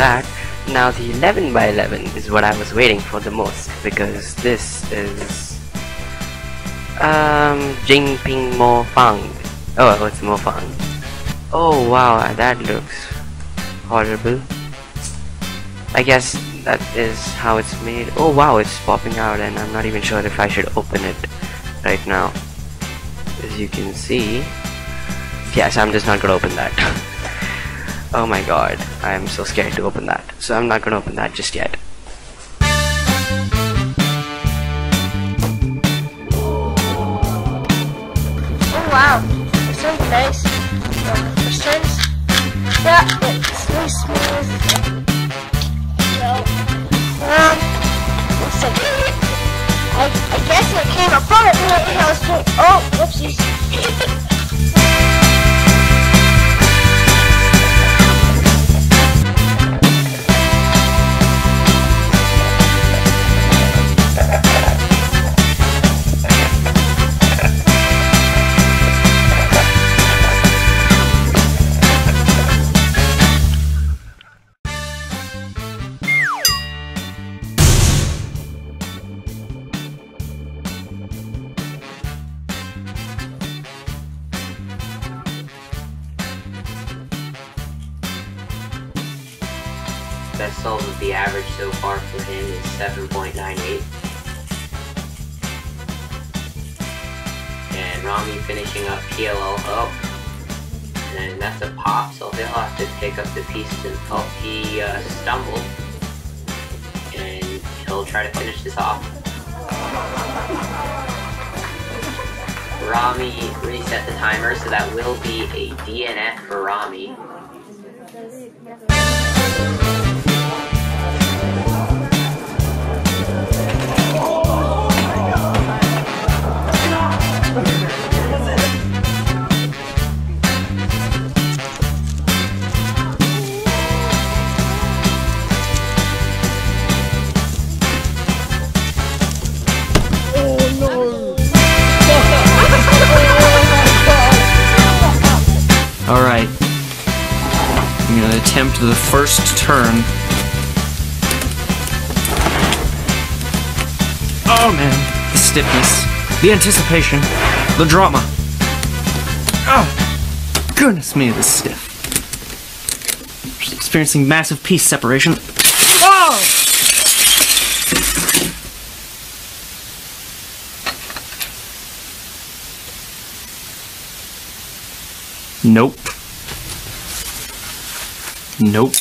that. Now the 11 by 11 is what I was waiting for the most, because this is Jingping Mo Fang. Oh, it's Mo Fang. Oh wow, that looks horrible. I guess that is how it's made. Oh wow, it's popping out, and I'm not even sure if I should open it right now. As you can see, yes, I'm just not gonna open that. Oh my god, I'm so scared to open that, so I'm not gonna open that just yet. Oh wow, it sounds nice. First times. Yeah, it's really smooth. So, looks like I guess it came apart when I was doing. Oh, whoopsies. Best solve of the average so far for him is 7.98. And Rami finishing up PLL. Oh, and that's a pop, so he'll have to pick up the piece. And oh, he stumbled, and he'll try to finish this off. Rami reset the timer, so that will be a DNF for Rami. Alright, I'm going to attempt the first turn. Oh man, the stiffness, the anticipation, the drama. Oh, goodness me, this is stiff. Just experiencing massive piece separation. Oh! Nope. Nope.